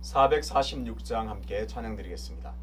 446장 함께 찬양드리겠습니다.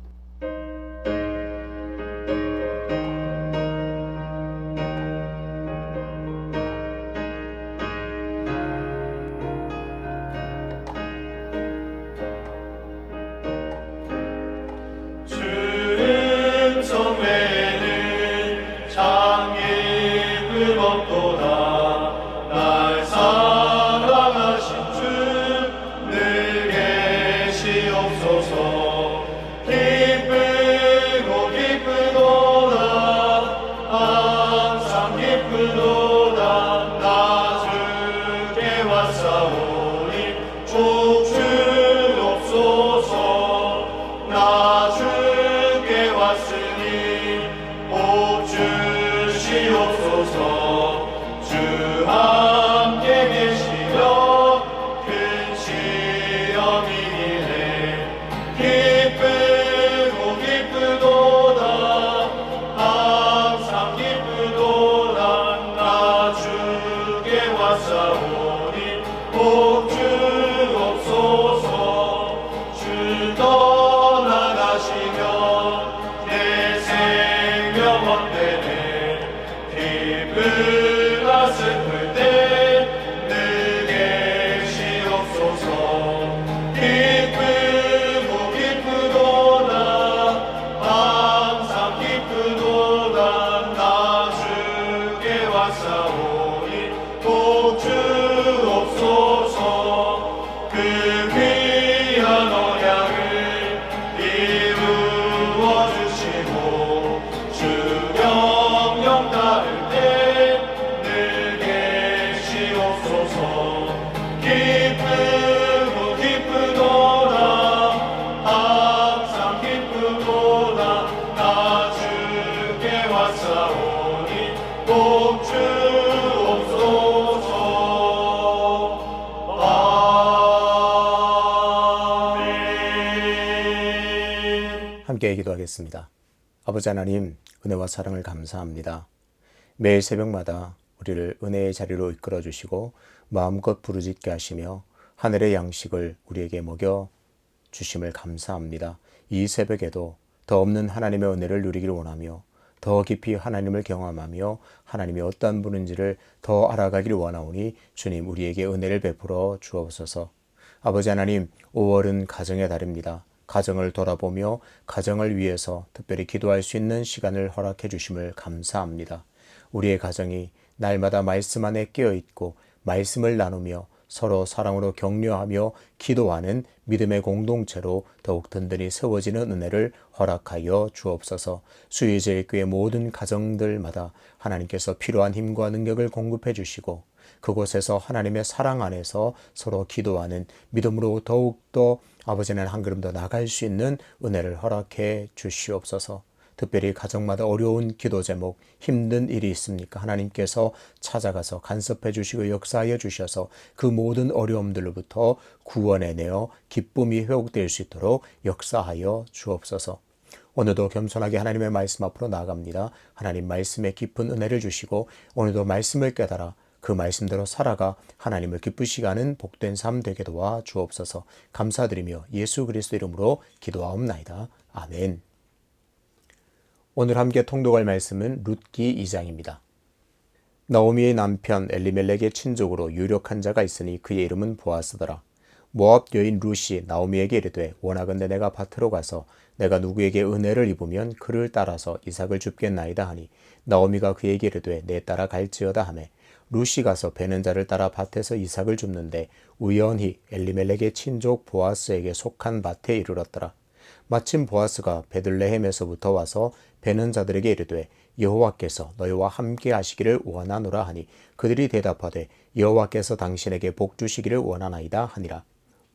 함께 기도하겠습니다. 아버지 하나님, 은혜와 사랑을 감사합니다. 매일 새벽마다 우리를 은혜의 자리로 이끌어 주시고 마음껏 부르짖게 하시며 하늘의 양식을 우리에게 먹여 주심을 감사합니다. 이 새벽에도 더 없는 하나님의 은혜를 누리기를 원하며 더 깊이 하나님을 경험하며 하나님이 어떠한 분인지를 더 알아가기를 원하오니 주님, 우리에게 은혜를 베풀어 주옵소서. 아버지 하나님, 5월은 가정의 달입니다. 가정을 돌아보며 가정을 위해서 특별히 기도할 수 있는 시간을 허락해 주심을 감사합니다. 우리의 가정이 날마다 말씀 안에 깨어있고 말씀을 나누며 서로 사랑으로 격려하며 기도하는 믿음의 공동체로 더욱 든든히 세워지는 은혜를 허락하여 주옵소서. 수유제일교회 모든 가정들마다 하나님께서 필요한 힘과 능력을 공급해 주시고 그곳에서 하나님의 사랑 안에서 서로 기도하는 믿음으로 더욱더 아버지는 한 걸음 더 나갈 수 있는 은혜를 허락해 주시옵소서. 특별히 가정마다 어려운 기도 제목, 힘든 일이 있습니까? 하나님께서 찾아가서 간섭해 주시고 역사하여 주셔서 그 모든 어려움들로부터 구원해내어 기쁨이 회복될 수 있도록 역사하여 주옵소서. 오늘도 겸손하게 하나님의 말씀 앞으로 나아갑니다. 하나님 말씀에 깊은 은혜를 주시고 오늘도 말씀을 깨달아 그 말씀대로 살아가 하나님을 기쁘시게 하는 복된 삶 되게 도와 주옵소서. 감사드리며 예수 그리스도 이름으로 기도하옵나이다. 아멘. 오늘 함께 통독할 말씀은 룻기 2장입니다. 나오미의 남편 엘리멜렉의 친족으로 유력한 자가 있으니 그의 이름은 보아스더라. 모압 여인 룻이 나오미에게 이르되 원하건대 내가 밭으로 가서 내가 누구에게 은혜를 입으면 그를 따라서 이삭을 줍겠나이다 하니 나오미가 그에게 이르되 내 따라 갈지어다 하매 룻이 가서 베는 자를 따라 밭에서 이삭을 줍는데 우연히 엘리멜렉의 친족 보아스에게 속한 밭에 이르렀더라. 마침 보아스가 베들레헴에서부터 와서 베는 자들에게 이르되 여호와께서 너희와 함께 하시기를 원하노라 하니 그들이 대답하되 여호와께서 당신에게 복 주시기를 원하나이다 하니라.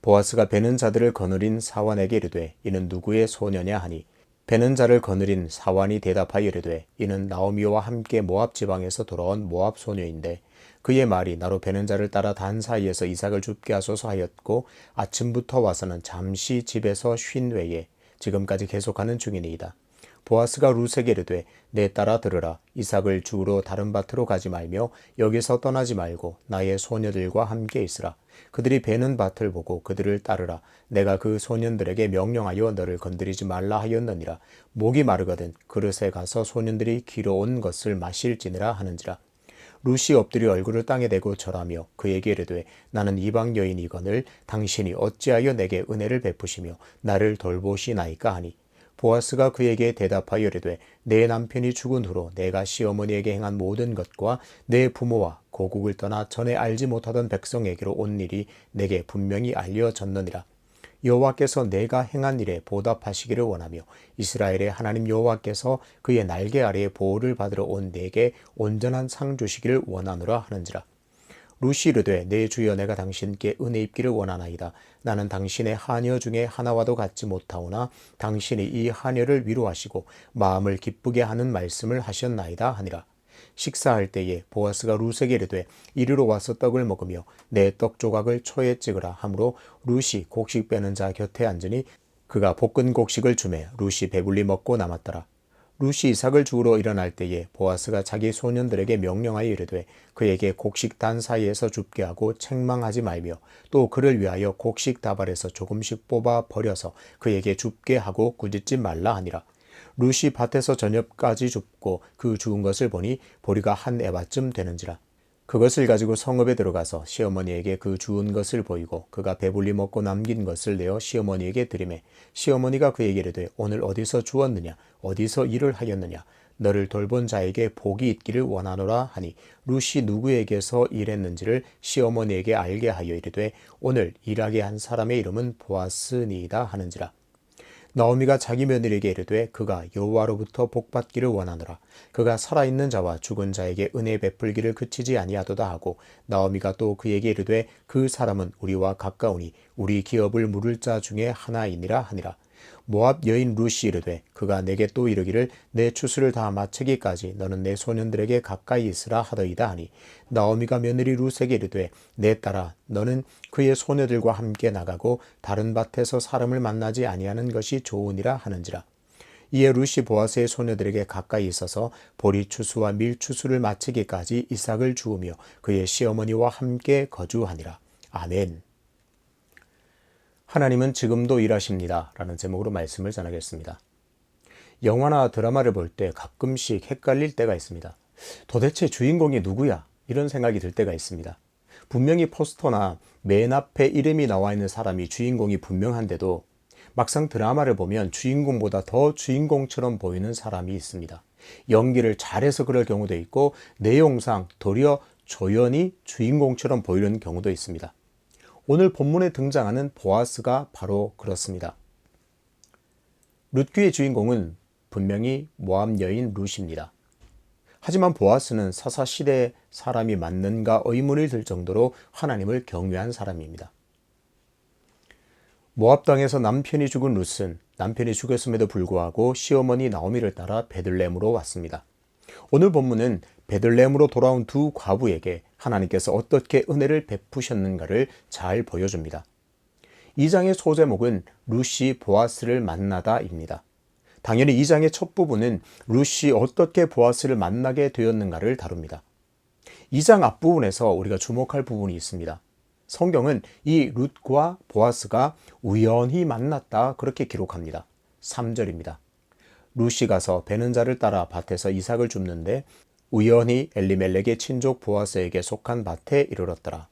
보아스가 베는 자들을 거느린 사환에게 이르되 이는 누구의 소녀냐 하니 베는 자를 거느린 사환이 대답하여 이르되 이는 나오미와 함께 모압 지방에서 돌아온 모압 소녀인데 그의 말이 나로 베는 자를 따라 단 사이에서 이삭을 줍게 하소서 하였고 아침부터 와서는 잠시 집에서 쉰 외에 지금까지 계속하는 중이니이다. 보아스가 룻에게 이르되 내 따라 들으라. 이삭을 주우러 다른 밭으로 가지 말며 여기서 떠나지 말고 나의 소녀들과 함께 있으라. 그들이 베는 밭을 보고 그들을 따르라. 내가 그 소년들에게 명령하여 너를 건드리지 말라 하였느니라. 목이 마르거든 그릇에 가서 소년들이 길어온 것을 마실지니라 하는지라. 룻이 엎드려 얼굴을 땅에 대고 절하며 그에게 이르되 나는 이방 여인이거늘 당신이 어찌하여 내게 은혜를 베푸시며 나를 돌보시나이까 하니 보아스가 그에게 대답하여 이르되 내 남편이 죽은 후로 내가 시어머니에게 행한 모든 것과 내 부모와 고국을 떠나 전에 알지 못하던 백성에게로 온 일이 내게 분명히 알려졌느니라. 여호와께서 내가 행한 일에 보답하시기를 원하며 이스라엘의 하나님 여호와께서 그의 날개 아래에 보호를 받으러 온 내게 온전한 상 주시기를 원하노라 하는지라. 룻이 이르되 내 주여 내가 당신께 은혜 입기를 원하나이다. 나는 당신의 하녀 중에 하나와도 같지 못하오나 당신이 이 하녀를 위로하시고 마음을 기쁘게 하는 말씀을 하셨나이다 하니라. 식사할 때에 보아스가 룻에게 이르되 이리로 와서 떡을 먹으며 내 떡 조각을 초에 찍으라 하므로 룻이 곡식 빼는 자 곁에 앉으니 그가 볶은 곡식을 주매 룻이 배불리 먹고 남았더라. 룻이 이삭을 주우러 일어날 때에 보아스가 자기 소년들에게 명령하여 이르되 그에게 곡식 단 사이에서 줍게 하고 책망하지 말며 또 그를 위하여 곡식 다발에서 조금씩 뽑아 버려서 그에게 줍게 하고 꾸짖지 말라 하니라. 룻이 밭에서 저녁까지 줍고 그 주운 것을 보니 보리가 한 에바쯤 되는지라. 그것을 가지고 성읍에 들어가서 시어머니에게 그 주운 것을 보이고 그가 배불리 먹고 남긴 것을 내어 시어머니에게 드리매 시어머니가 그에게 이르되 오늘 어디서 주었느냐 어디서 일을 하였느냐 너를 돌본 자에게 복이 있기를 원하노라 하니 룻이 누구에게서 일했는지를 시어머니에게 알게 하여 이르되 오늘 일하게 한 사람의 이름은 보아스니이다 하는지라. 나오미가 자기 며느리에게 이르되 그가 여호와로부터 복받기를 원하노라. 그가 살아있는 자와 죽은 자에게 은혜 베풀기를 그치지 아니하도다 하고 나오미가 또 그에게 이르되 그 사람은 우리와 가까우니 우리 기업을 물을 자 중에 하나이니라 하니라. 모압 여인 룻이 이르되 그가 내게 또 이르기를 내 추수를 다 마치기까지 너는 내 소년들에게 가까이 있으라 하더이다 하니 나오미가 며느리 룻에게 이르되 내 딸아 너는 그의 소녀들과 함께 나가고 다른 밭에서 사람을 만나지 아니하는 것이 좋으니라 하는지라. 이에 룻이 보아스의 소녀들에게 가까이 있어서 보리 추수와 밀 추수를 마치기까지 이삭을 주우며 그의 시어머니와 함께 거주하니라. 아멘. 하나님은 지금도 일하십니다. 라는 제목으로 말씀을 전하겠습니다. 영화나 드라마를 볼 때 가끔씩 헷갈릴 때가 있습니다. 도대체 주인공이 누구야? 이런 생각이 들 때가 있습니다. 분명히 포스터나 맨 앞에 이름이 나와 있는 사람이 주인공이 분명한데도 막상 드라마를 보면 주인공보다 더 주인공처럼 보이는 사람이 있습니다. 연기를 잘해서 그럴 경우도 있고 내용상 도리어 조연이 주인공처럼 보이는 경우도 있습니다. 오늘 본문에 등장하는 보아스가 바로 그렇습니다. 룻기의 주인공은 분명히 모압 여인 룻입니다. 하지만 보아스는 사사시대의 사람이 맞는가 의문이 들 정도로 하나님을 경외한 사람입니다. 모압 땅에서 남편이 죽은 룻은 남편이 죽었음에도 불구하고 시어머니 나오미를 따라 베들레헴으로 왔습니다. 오늘 본문은 베들레헴으로 돌아온 두 과부에게 하나님께서 어떻게 은혜를 베푸셨는가를 잘 보여줍니다. 2장의 소제목은 룻이 보아스를 만나다입니다. 당연히 2장의 첫 부분은 룻이 어떻게 보아스를 만나게 되었는가를 다룹니다. 2장 앞부분에서 우리가 주목할 부분이 있습니다. 성경은 이 룻과 보아스가 우연히 만났다 그렇게 기록합니다. 3절입니다. 룻이 가서 베는 자를 따라 밭에서 이삭을 줍는데 우연히 엘리멜렉의 친족 보아스에게 속한 밭에 이르렀더라.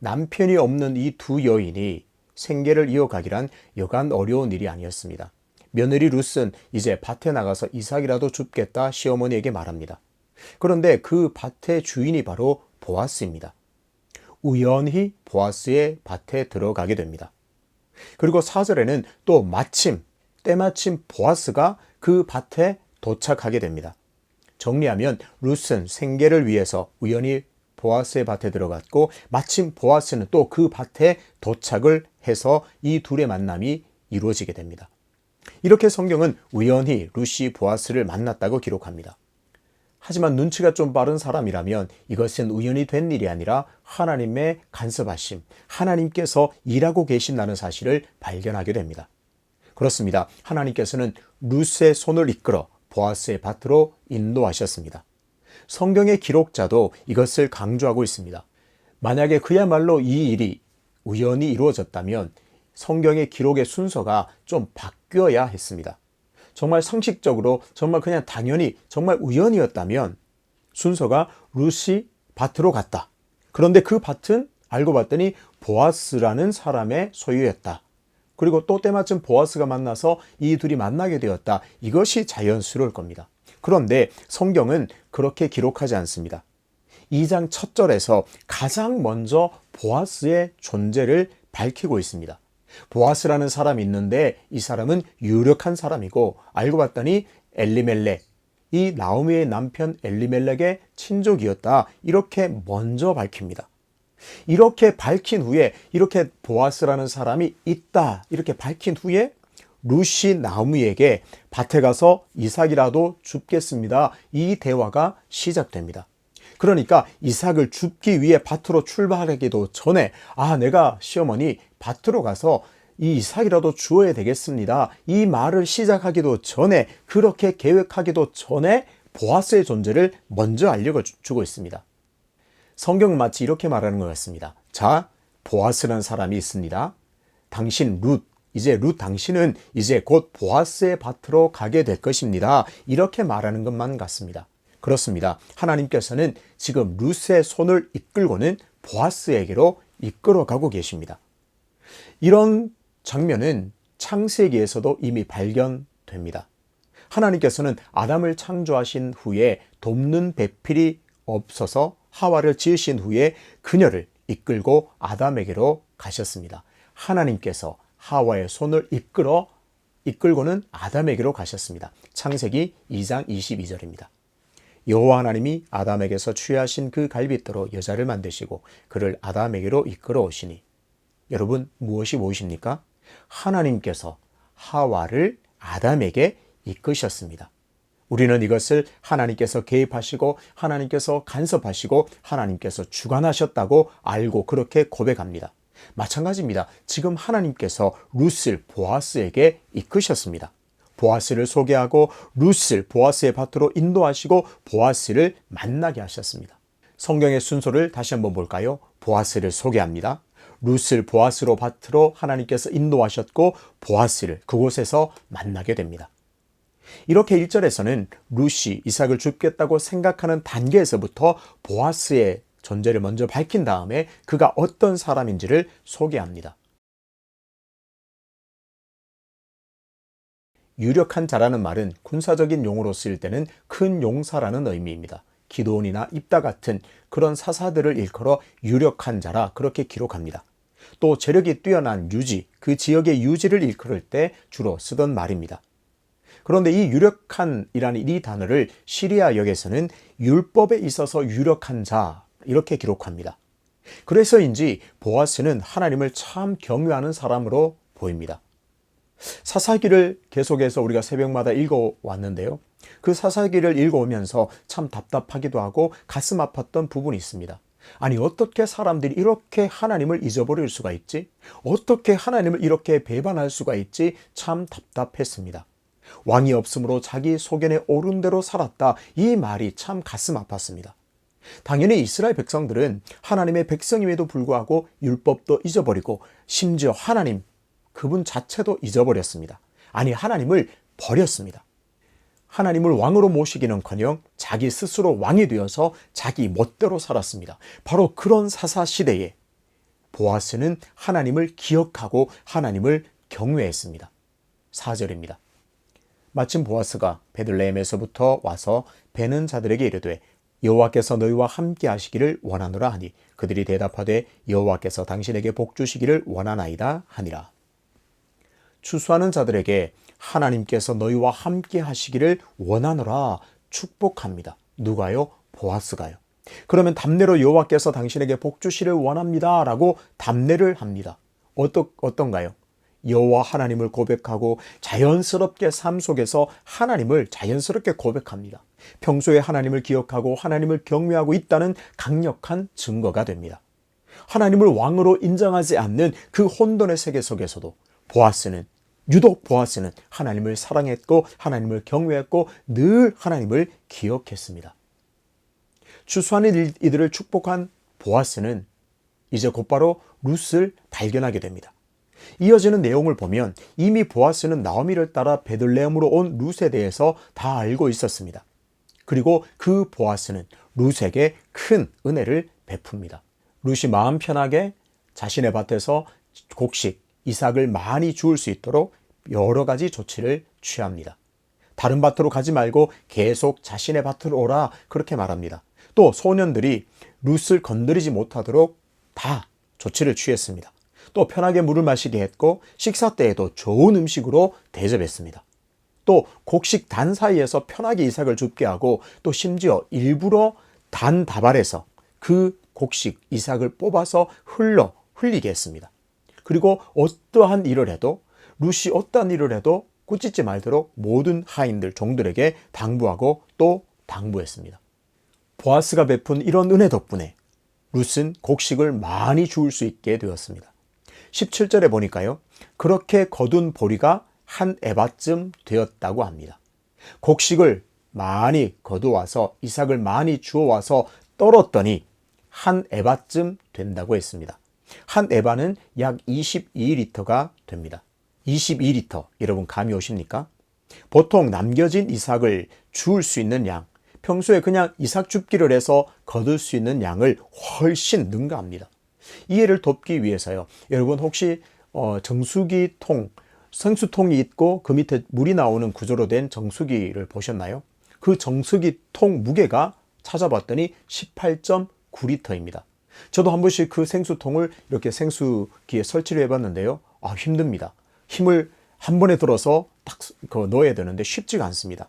남편이 없는 이 두 여인이 생계를 이어가기란 여간 어려운 일이 아니었습니다. 며느리 룻은 이제 밭에 나가서 이삭이라도 줍겠다 시어머니에게 말합니다. 그런데 그 밭의 주인이 바로 보아스입니다. 우연히 보아스의 밭에 들어가게 됩니다. 그리고 4절에는 또 때마침 보아스가 그 밭에 도착하게 됩니다. 정리하면 룻은 생계를 위해서 우연히 보아스의 밭에 들어갔고 마침 보아스는 또 그 밭에 도착을 해서 이 둘의 만남이 이루어지게 됩니다. 이렇게 성경은 우연히 룻이 보아스를 만났다고 기록합니다. 하지만 눈치가 좀 빠른 사람이라면 이것은 우연히 된 일이 아니라 하나님의 간섭하심, 하나님께서 일하고 계신다는 사실을 발견하게 됩니다. 그렇습니다. 하나님께서는 룻의 손을 이끌어 보아스의 밭으로 인도하셨습니다. 성경의 기록자도 이것을 강조하고 있습니다. 만약에 그야말로 이 일이 우연히 이루어졌다면 성경의 기록의 순서가 좀 바뀌어야 했습니다. 정말 상식적으로 정말 그냥 당연히 정말 우연이었다면 순서가 룻이 밭으로 갔다. 그런데 그 밭은 알고 봤더니 보아스라는 사람의 소유였다. 그리고 또 때마침 보아스가 만나서 이 둘이 만나게 되었다. 이것이 자연스러울 겁니다. 그런데 성경은 그렇게 기록하지 않습니다. 2장 첫 절에서 가장 먼저 보아스의 존재를 밝히고 있습니다. 보아스라는 사람이 있는데 이 사람은 유력한 사람이고 알고 봤더니 엘리멜렉, 이 나오미의 남편 엘리멜렉의 친족이었다. 이렇게 먼저 밝힙니다. 이렇게 밝힌 후에 이렇게 보아스라는 사람이 있다. 이렇게 밝힌 후에 룻이 나오미에게 밭에 가서 이삭이라도 줍겠습니다. 이 대화가 시작됩니다. 그러니까 이삭을 줍기 위해 밭으로 출발하기도 전에 내가 시어머니 밭으로 가서 이 이삭이라도 주어야 되겠습니다. 이 말을 시작하기도 전에 그렇게 계획하기도 전에 보아스의 존재를 먼저 알려주고 있습니다. 성경은 마치 이렇게 말하는 것 같습니다. 자, 보아스라는 사람이 있습니다. 당신 룻, 이제 룻 당신은 이제 곧 보아스의 밭으로 가게 될 것입니다. 이렇게 말하는 것만 같습니다. 그렇습니다. 하나님께서는 지금 룻의 손을 이끌고는 보아스에게로 이끌어가고 계십니다. 이런 장면은 창세기에서도 이미 발견됩니다. 하나님께서는 아담을 창조하신 후에 돕는 배필이 없어서 하와를 지으신 후에 그녀를 이끌고 아담에게로 가셨습니다. 하나님께서 하와의 손을 이끌고는 아담에게로 가셨습니다. 창세기 2장 22절입니다. 여호와 하나님이 아담에게서 취하신 그 갈빗대로 여자를 만드시고 그를 아담에게로 이끌어 오시니, 여러분 무엇이 무엇입니까? 하나님께서 하와를 아담에게 이끄셨습니다. 우리는 이것을 하나님께서 개입하시고 하나님께서 간섭하시고 하나님께서 주관하셨다고 알고 그렇게 고백합니다. 마찬가지입니다. 지금 하나님께서 룻을 보아스에게 이끄셨습니다. 보아스를 소개하고 룻을 보아스의 밭으로 인도하시고 보아스를 만나게 하셨습니다. 성경의 순서를 다시 한번 볼까요? 보아스를 소개합니다. 룻을 보아스로 밭으로 하나님께서 인도하셨고 보아스를 그곳에서 만나게 됩니다. 이렇게 1절에서는 룻이 이삭을 줍겠다고 생각하는 단계에서부터 보아스의 존재를 먼저 밝힌 다음에 그가 어떤 사람인지를 소개합니다. 유력한 자라는 말은 군사적인 용어로 쓰일 때는 큰 용사라는 의미입니다. 기드온이나 입다 같은 그런 사사들을 일컬어 유력한 자라 그렇게 기록합니다. 또 재력이 뛰어난 유지, 그 지역의 유지를 일컬을 때 주로 쓰던 말입니다. 그런데 이 유력한이라는 이 단어를 시리아 역에서는 율법에 있어서 유력한 자 이렇게 기록합니다. 그래서인지 보아스는 하나님을 참 경외하는 사람으로 보입니다. 사사기를 계속해서 우리가 새벽마다 읽어왔는데요. 그 사사기를 읽어오면서 참 답답하기도 하고 가슴 아팠던 부분이 있습니다. 아니 어떻게 사람들이 이렇게 하나님을 잊어버릴 수가 있지? 어떻게 하나님을 이렇게 배반할 수가 있지? 참 답답했습니다. 왕이 없으므로 자기 소견에 오른 대로 살았다. 이 말이 참 가슴 아팠습니다. 당연히 이스라엘 백성들은 하나님의 백성임에도 불구하고 율법도 잊어버리고 심지어 하나님 그분 자체도 잊어버렸습니다. 아니 하나님을 버렸습니다. 하나님을 왕으로 모시기는커녕 자기 스스로 왕이 되어서 자기 멋대로 살았습니다. 바로 그런 사사시대에 보아스는 하나님을 기억하고 하나님을 경외했습니다. 4절입니다. 마침 보아스가 베들레헴에서부터 와서 베는 자들에게 이르되 여호와께서 너희와 함께 하시기를 원하노라 하니 그들이 대답하되 여호와께서 당신에게 복 주시기를 원하나이다 하니라. 추수하는 자들에게 하나님께서 너희와 함께 하시기를 원하노라 축복합니다. 누가요? 보아스가요. 그러면 답례로 여호와께서 당신에게 복 주시를 원합니다 라고 답례를 합니다. 어떤가요? 여호와 하나님을 고백하고 자연스럽게 삶 속에서 하나님을 자연스럽게 고백합니다. 평소에 하나님을 기억하고 하나님을 경외하고 있다는 강력한 증거가 됩니다. 하나님을 왕으로 인정하지 않는 그 혼돈의 세계 속에서도 유독 보아스는 하나님을 사랑했고 하나님을 경외했고 늘 하나님을 기억했습니다. 추수하는 이들을 축복한 보아스는 이제 곧바로 룻을 발견하게 됩니다. 이어지는 내용을 보면 이미 보아스는 나오미를 따라 베들레헴으로 온 룻에 대해서 다 알고 있었습니다. 그리고 그 보아스는 룻에게 큰 은혜를 베풉니다. 룻이 마음 편하게 자신의 밭에서 곡식, 이삭을 많이 주울 수 있도록 여러 가지 조치를 취합니다. 다른 밭으로 가지 말고 계속 자신의 밭으로 오라 그렇게 말합니다. 또 소년들이 룻을 건드리지 못하도록 다 조치를 취했습니다. 또 편하게 물을 마시게 했고 식사 때에도 좋은 음식으로 대접했습니다. 또 곡식 단 사이에서 편하게 이삭을 줍게 하고 또 심지어 일부러 단 다발에서 그 곡식 이삭을 뽑아서 흘리게 했습니다. 그리고 어떠한 일을 해도 룻이 어떠한 일을 해도 꾸짖지 말도록 모든 하인들 종들에게 당부하고 또 당부했습니다. 보아스가 베푼 이런 은혜 덕분에 룻은 곡식을 많이 주울 수 있게 되었습니다. 17절에 보니까요. 그렇게 거둔 보리가 한 에바쯤 되었다고 합니다. 곡식을 많이 거두어와서 이삭을 많이 주워와서 떨었더니 한 에바쯤 된다고 했습니다. 한 에바는 약 22리터가 됩니다. 22리터, 여러분 감이 오십니까? 보통 남겨진 이삭을 주울 수 있는 양, 평소에 그냥 이삭 줍기를 해서 거둘 수 있는 양을 훨씬 능가합니다. 이해를 돕기 위해서요. 여러분 혹시 정수기통, 생수통이 있고 그 밑에 물이 나오는 구조로 된 정수기를 보셨나요? 그 정수기통 무게가 찾아봤더니 18.9리터입니다. 저도 한 번씩 그 생수통을 이렇게 생수기에 설치를 해봤는데요. 힘듭니다. 힘을 한 번에 들어서 딱 넣어야 되는데 쉽지가 않습니다.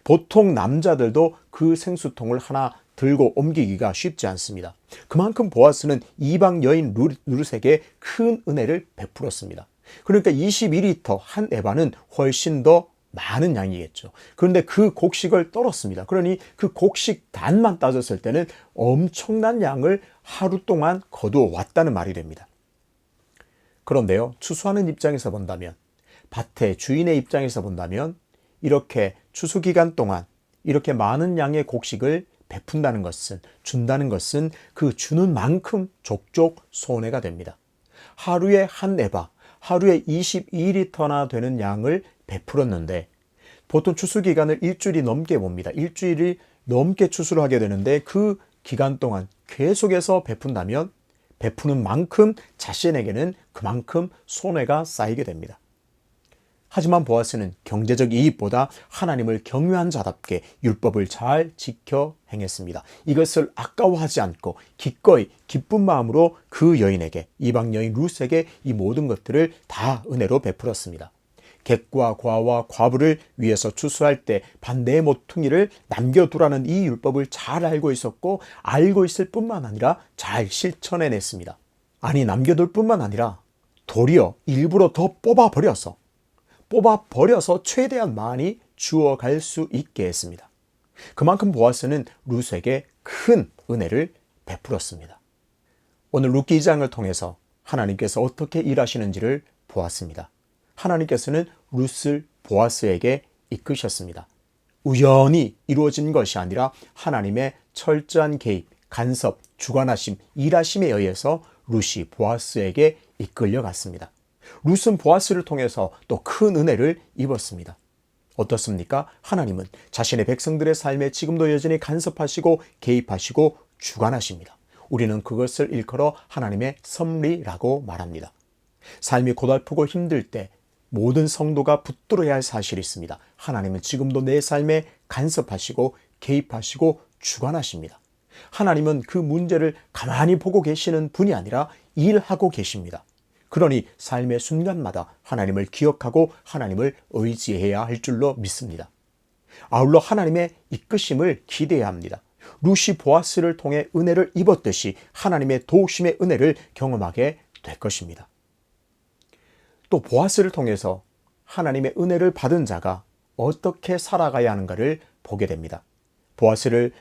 보통 남자들도 그 생수통을 하나 들고 옮기기가 쉽지 않습니다. 그만큼 보아스는 이방 여인 룻에게 큰 은혜를 베풀었습니다. 그러니까 22리터 한 에바는 훨씬 더 많은 양이겠죠. 그런데 그 곡식을 떨었습니다. 그러니 그 곡식 단만 따졌을 때는 엄청난 양을 하루 동안 거두어 왔다는 말이 됩니다. 그런데요, 추수하는 입장에서 본다면, 밭의 주인의 입장에서 본다면 이렇게 추수 기간 동안 이렇게 많은 양의 곡식을 베푼다는 것은, 준다는 것은 그 주는 만큼 족족 손해가 됩니다. 하루에 한 에바, 하루에 22리터나 되는 양을 베풀었는데 보통 추수 기간을 일주일이 넘게 봅니다. 일주일이 넘게 추수를 하게 되는데 그 기간 동안 계속해서 베푼다면 베푸는 만큼 자신에게는 그만큼 손해가 쌓이게 됩니다. 하지만 보아스는 경제적 이익보다 하나님을 경외한 자답게 율법을 잘 지켜 행했습니다. 이것을 아까워하지 않고 기꺼이 기쁜 마음으로 그 여인에게, 이방 여인 룻에게 이 모든 것들을 다 은혜로 베풀었습니다. 객과 과와 과부를 위해서 추수할 때 반대의 모퉁이를 남겨두라는 이 율법을 잘 알고 있었고 알고 있을 뿐만 아니라 잘 실천해냈습니다. 아니, 남겨둘 뿐만 아니라 도리어 일부러 더 뽑아버려서 최대한 많이 주어갈 수 있게 했습니다. 그만큼 보아스는 룻에게 큰 은혜를 베풀었습니다. 오늘 룻기 2장을 통해서 하나님께서 어떻게 일하시는지를 보았습니다. 하나님께서는 룻을 보아스에게 이끄셨습니다. 우연히 이루어진 것이 아니라 하나님의 철저한 개입, 간섭, 주관하심, 일하심에 의해서 룻이 보아스에게 이끌려갔습니다. 룻은 보아스를 통해서 또 큰 은혜를 입었습니다. 어떻습니까? 하나님은 자신의 백성들의 삶에 지금도 여전히 간섭하시고 개입하시고 주관하십니다. 우리는 그것을 일컬어 하나님의 섭리라고 말합니다. 삶이 고달프고 힘들 때 모든 성도가 붙들어야 할 사실이 있습니다. 하나님은 지금도 내 삶에 간섭하시고 개입하시고 주관하십니다. 하나님은 그 문제를 가만히 보고 계시는 분이 아니라 일하고 계십니다. 그러니 삶의 순간마다 하나님을 기억하고 하나님을 의지해야 할 줄로 믿습니다. 아울러 하나님의 이끄심을 기대해야 합니다. 룻이 보아스를 통해 은혜를 입었듯이 하나님의 도우심의 은혜를 경험하게 될 것입니다. 또 보아스를 통해서 하나님의 은혜를 받은 자가 어떻게 살아가야 하는가를 보게 됩니다. 보아스를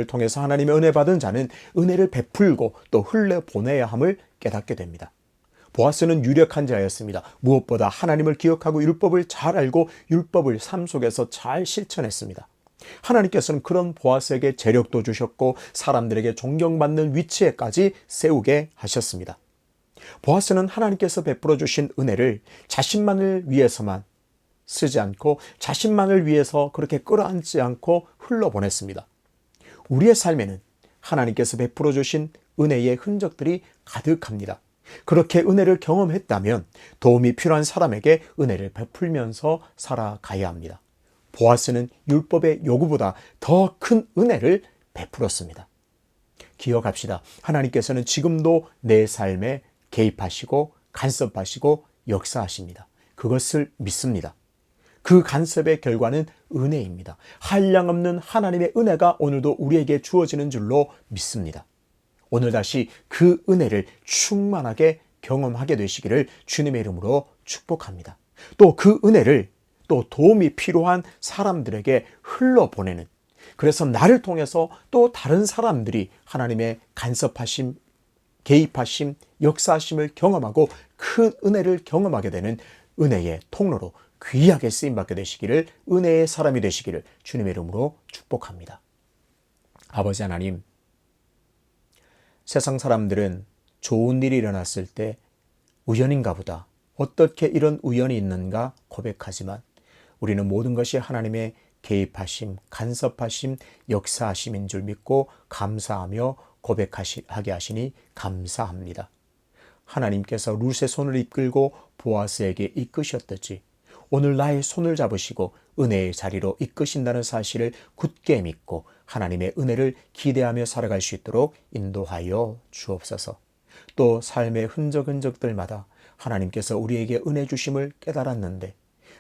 통해서 하나님의 은혜 받은 자는 은혜를 베풀고 또 흘려보내야 함을 깨닫게 됩니다. 보아스는 유력한 자였습니다. 무엇보다 하나님을 기억하고 율법을 잘 알고 율법을 삶 속에서 잘 실천했습니다. 하나님께서는 그런 보아스에게 재력도 주셨고 사람들에게 존경받는 위치에까지 세우게 하셨습니다. 보아스는 하나님께서 베풀어 주신 은혜를 자신만을 위해서만 쓰지 않고 자신만을 위해서 그렇게 끌어안지 않고 흘러보냈습니다. 우리의 삶에는 하나님께서 베풀어 주신 은혜의 흔적들이 가득합니다. 그렇게 은혜를 경험했다면 도움이 필요한 사람에게 은혜를 베풀면서 살아가야 합니다. 보아스는 율법의 요구보다 더 큰 은혜를 베풀었습니다. 기억합시다. 하나님께서는 지금도 내 삶에 개입하시고 간섭하시고 역사하십니다. 그것을 믿습니다. 그 간섭의 결과는 은혜입니다. 한량없는 하나님의 은혜가 오늘도 우리에게 주어지는 줄로 믿습니다. 오늘 다시 그 은혜를 충만하게 경험하게 되시기를 주님의 이름으로 축복합니다. 또 그 은혜를 또 도움이 필요한 사람들에게 흘러보내는, 그래서 나를 통해서 또 다른 사람들이 하나님의 간섭하심, 개입하심, 역사하심을 경험하고 큰 은혜를 경험하게 되는 은혜의 통로로 귀하게 쓰임받게 되시기를, 은혜의 사람이 되시기를 주님의 이름으로 축복합니다. 아버지 하나님, 세상 사람들은 좋은 일이 일어났을 때 우연인가 보다, 어떻게 이런 우연이 있는가 고백하지만 우리는 모든 것이 하나님의 개입하심, 간섭하심, 역사하심인 줄 믿고 감사하며 고백하게 하시니 감사합니다. 하나님께서 룻의 손을 이끌고 보아스에게 이끄셨듯이 오늘 나의 손을 잡으시고 은혜의 자리로 이끄신다는 사실을 굳게 믿고 하나님의 은혜를 기대하며 살아갈 수 있도록 인도하여 주옵소서. 또 삶의 흔적들마다 하나님께서 우리에게 은혜 주심을 깨달았는데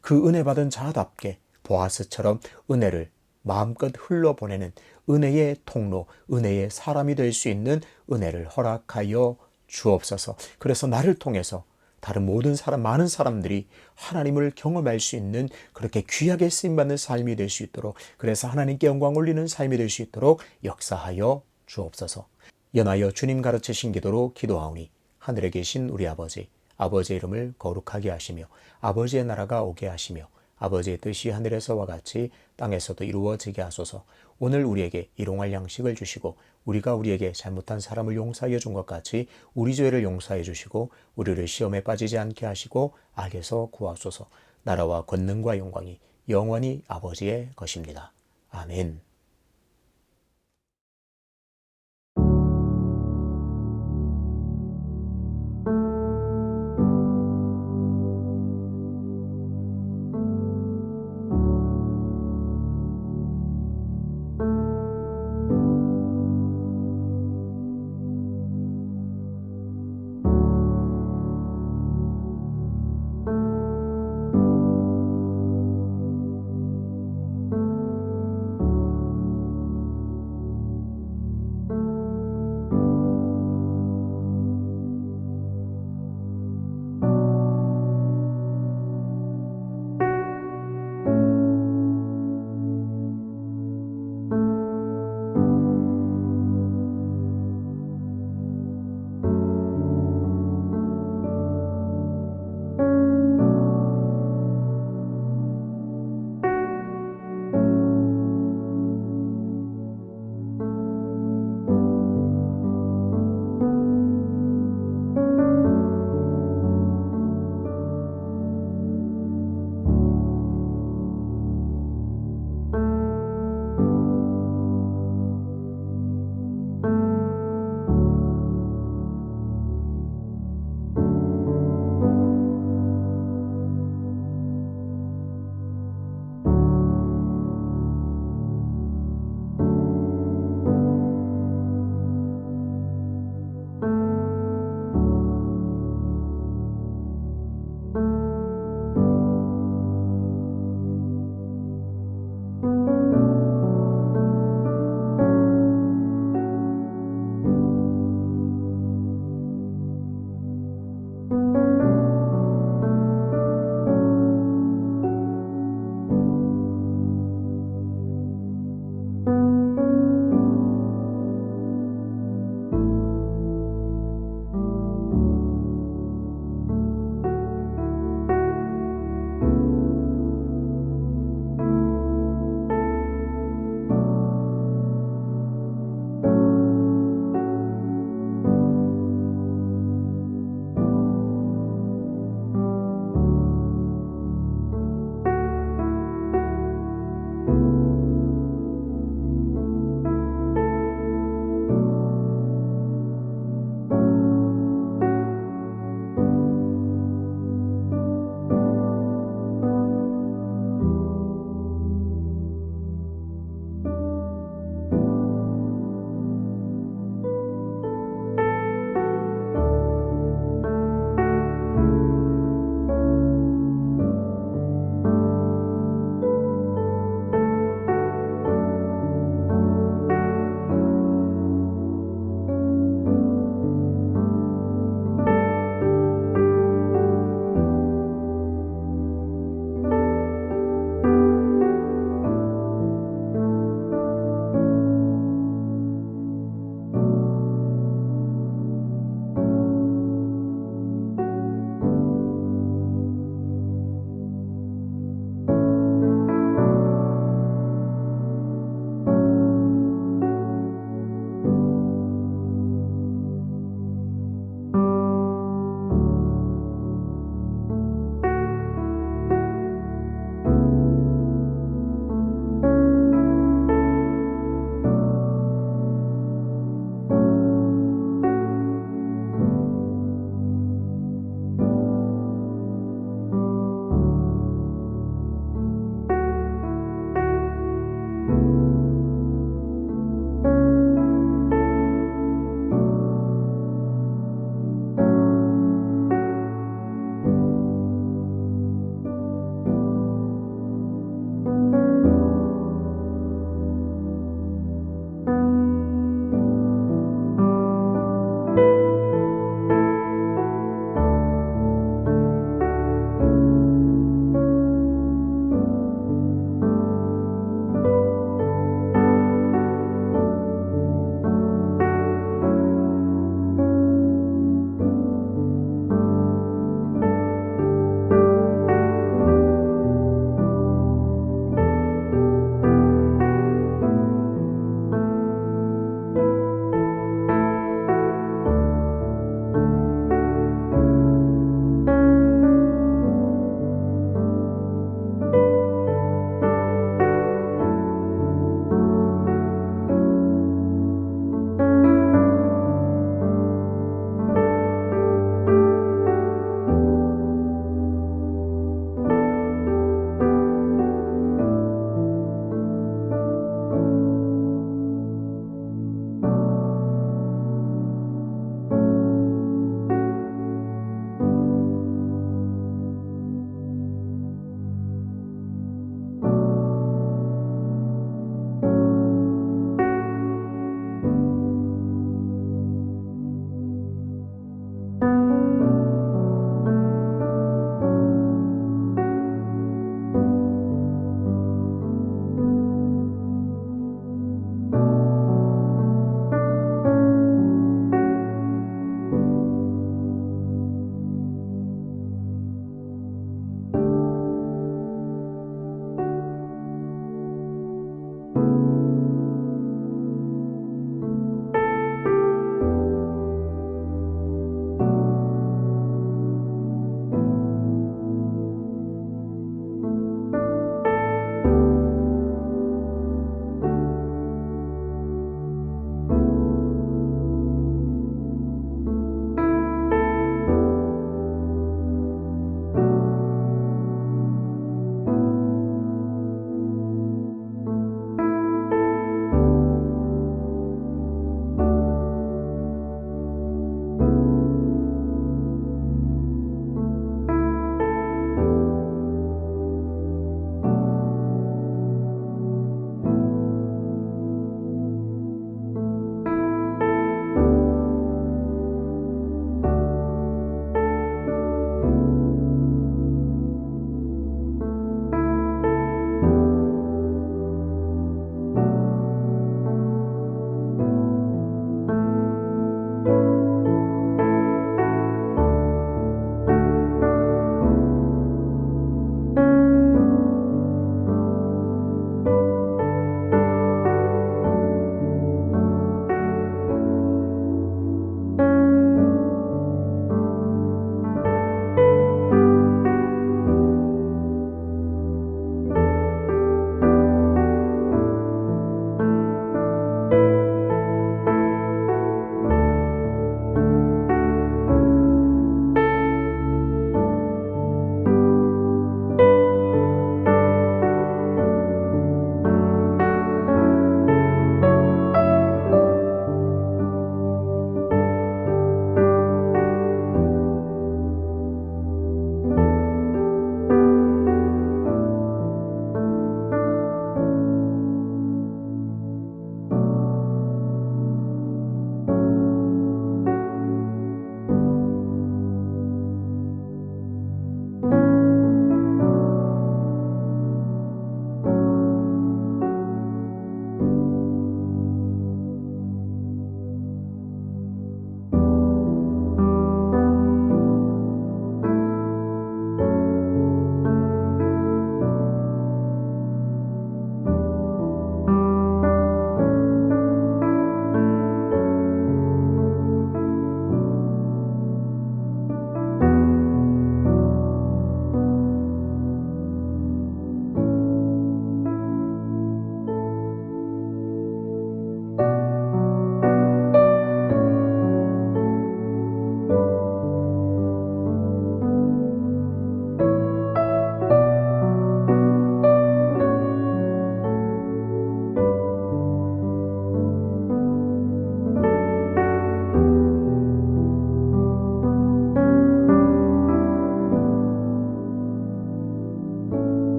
그 은혜 받은 자답게 보아스처럼 은혜를 마음껏 흘러보내는 은혜의 통로, 은혜의 사람이 될 수 있는 은혜를 허락하여 주옵소서. 그래서 나를 통해서 다른 모든 사람, 많은 사람들이 하나님을 경험할 수 있는 그렇게 귀하게 쓰임받는 삶이 될 수 있도록, 그래서 하나님께 영광 올리는 삶이 될 수 있도록 역사하여 주옵소서. 연하여 주님 가르치신 기도로 기도하오니 하늘에 계신 우리 아버지, 아버지의 이름을 거룩하게 하시며 아버지의 나라가 오게 하시며 아버지의 뜻이 하늘에서와 같이 땅에서도 이루어지게 하소서. 오늘 우리에게 일용할 양식을 주시고 우리가 우리에게 잘못한 사람을 용서하여 준 것 같이 우리 죄를 용서해 주시고 우리를 시험에 빠지지 않게 하시고 악에서 구하소서. 나라와 권능과 영광이 영원히 아버지의 것입니다. 아멘.